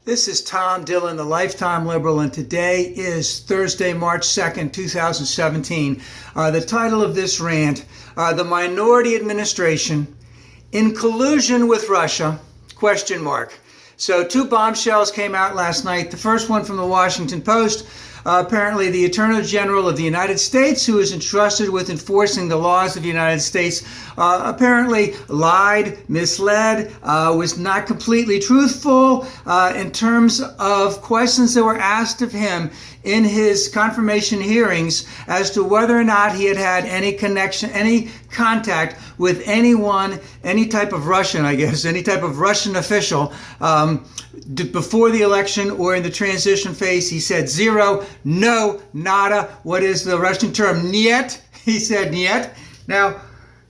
This is Tom Dillon, the Lifetime Liberal, and today is Thursday, March 2nd, 2017. The title of this rant, The Minority Administration in Collusion with Russia, ? So two bombshells came out last night. The first one from the Washington Post. Apparently the Attorney General of the United States, who is entrusted with enforcing the laws of the United States, apparently lied, misled, was not completely truthful in terms of questions that were asked of him in his confirmation hearings as to whether or not he had had any connection, any contact with anyone, any type of Russian, I guess, any type of Russian official before the election or in the transition phase. He said zero, no, nada. What is the Russian term? Niet. He said niet. Now,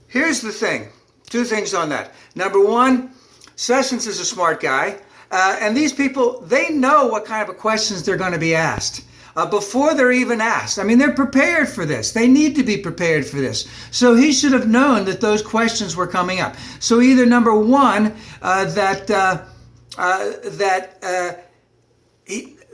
here's the thing. Two things on that. Number one, Sessions is a smart guy. And these people, they know what kind of questions they're going to be asked. Before they're even asked. I mean, they're prepared for this. They need to be prepared for this. So he should have known that those questions were coming up. So either number one,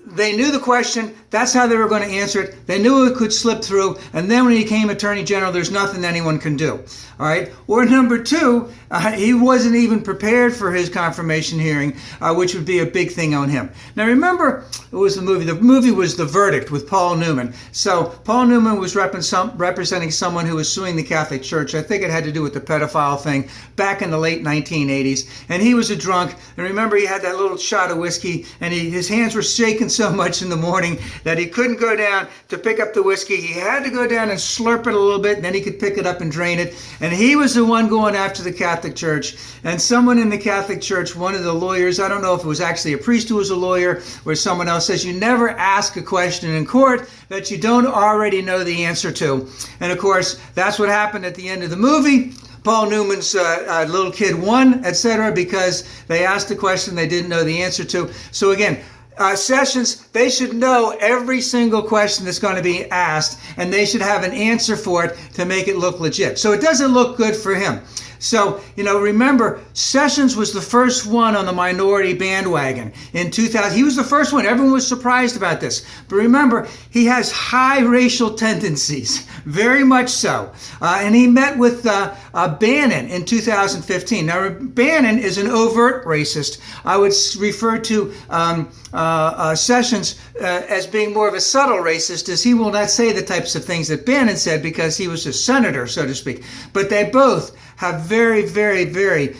they knew the question, that's how they were going to answer it. They knew it could slip through, and then when he became Attorney General, there's nothing anyone can do. All right? Or number two, he wasn't even prepared for his confirmation hearing, which would be a big thing on him. Now remember, it was the movie. The movie was The Verdict with Paul Newman. So Paul Newman was representing someone who was suing the Catholic Church. I think it had to do with the pedophile thing back in the late 1980s. And he was a drunk. And remember, he had that little shot of whiskey, and his hands were shaking so much in the morning that he couldn't go down to pick up the whiskey. He had to go down and slurp it a little bit, and then he could pick it up and drain it. And he was the one going after the Catholic Church. And someone in the Catholic Church, one of the lawyers, I don't know if it was actually a priest who was a lawyer or someone else, says you never ask a question in court that you don't already know the answer to. And of course, that's what happened at the end of the movie. Paul Newman's little kid won, etc., because they asked a question they didn't know the answer to. So again, Sessions, they should know every single question that's going to be asked, and they should have an answer for it to make it look legit. So it doesn't look good for him. So, remember, Sessions was the first one on the minority bandwagon in 2000. He was the first one. Everyone was surprised about this. But remember, he has high racial tendencies, very much so. And he met with Bannon in 2015. Now, Bannon is an overt racist. I would refer to Sessions as being more of a subtle racist, as he will not say the types of things that Bannon said because he was a senator, so to speak. But they both have very, very, very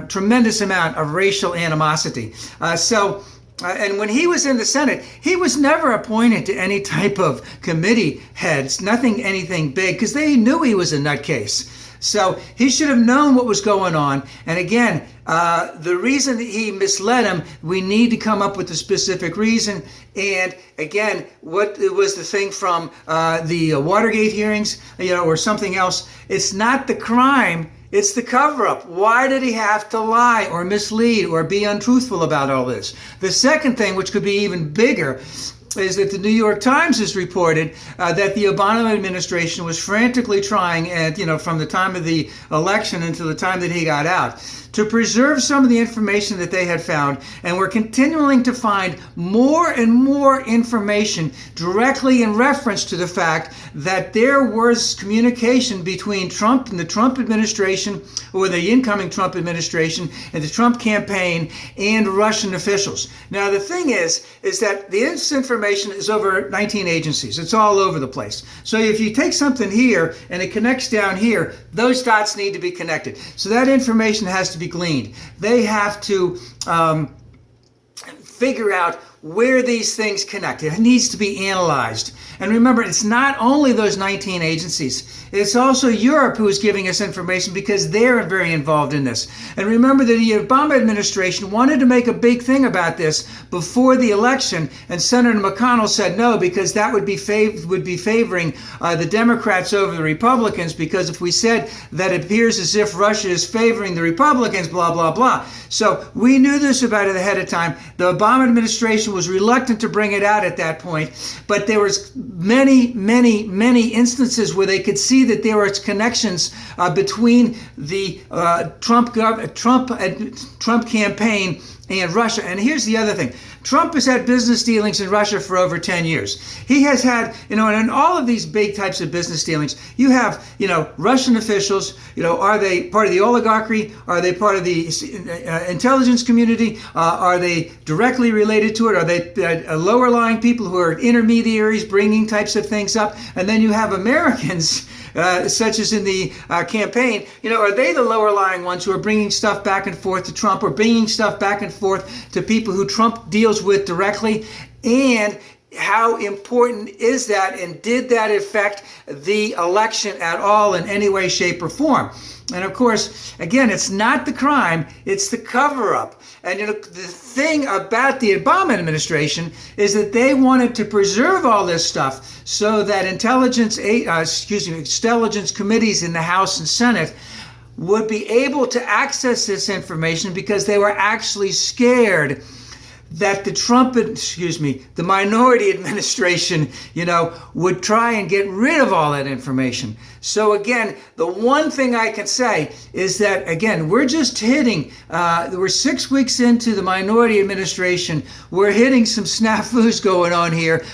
tremendous amount of racial animosity. And when he was in the Senate, he was never appointed to any type of committee heads, anything big, because they knew he was a nutcase. So he should have known what was going on. And again, the reason that he misled him, we need to come up with a specific reason. And again, what was the thing from the Watergate hearings, or something else? It's not the crime, it's the cover-up. Why did he have to lie or mislead or be untruthful about all this? The second thing, which could be even bigger, is that the NYTimes has reported that the Obama administration was frantically trying, from the time of the election until the time that he got out, to preserve some of the information that they had found, and we're continuing to find more and more information directly in reference to the fact that there was communication between Trump and the Trump administration, or the incoming Trump administration, and the Trump campaign, and Russian officials. Now, the thing is that this information is over 19 agencies. It's all over the place. So if you take something here and it connects down here, those dots need to be connected. So that information has to be gleaned. They have to figure out where these things connect. It needs to be analyzed. And remember, it's not only those 19 agencies. It's also Europe who is giving us information because they're very involved in this. And remember that the Obama administration wanted to make a big thing about this before the election, and Senator McConnell said no, because that would be favoring the Democrats over the Republicans, because if we said that it appears as if Russia is favoring the Republicans, blah, blah, blah. So we knew this about it ahead of time. The Obama administration was reluctant to bring it out at that point, but there was many, many, many instances where they could see that there were connections between the Trump campaign and Russia. And here's the other thing. Trump has had business dealings in Russia for over 10 years. He has had, and in all of these big types of business dealings, you have, Russian officials, are they part of the oligarchy? Are they part of the intelligence community? Are they directly related to it? Are they lower lying people who are intermediaries bringing types of things up? And then you have Americans, such as in the campaign, are they the lower lying ones who are bringing stuff back and forth to Trump, or bringing stuff back and forth to people who Trump deals with directly? And how important is that, and did that affect the election at all in any way, shape, or form? And of course, again, it's not the crime, it's the cover-up. And the thing about the Obama administration is that they wanted to preserve all this stuff so that intelligence committees in the House and Senate would be able to access this information, because they were actually scared that the minority administration, would try and get rid of all that information. So again, the one thing I can say is that, again, we're just hitting, we're 6 weeks into the minority administration. We're hitting some snafus going on here.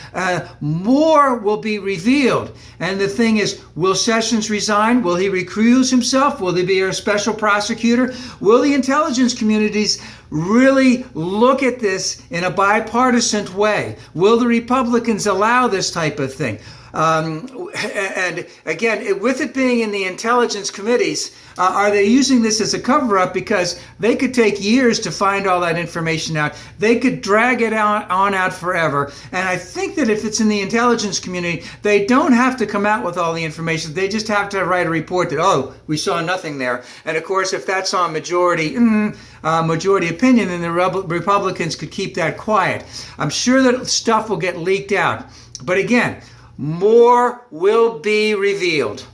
More will be revealed. And the thing is, will Sessions resign? Will he recuse himself? Will there be a special prosecutor? Will the intelligence communities really look at this in a bipartisan way? Will the Republicans allow this type of thing? And again, with it being in the intelligence committees, are they using this as a cover-up? Because they could take years to find all that information out. They could drag it out forever. And I think that if it's in the intelligence community, they don't have to come out with all the information. They just have to write a report that, we saw nothing there. And of course, if that's on majority opinion, then the Republicans could keep that quiet. I'm sure that stuff will get leaked out. But again, more will be revealed.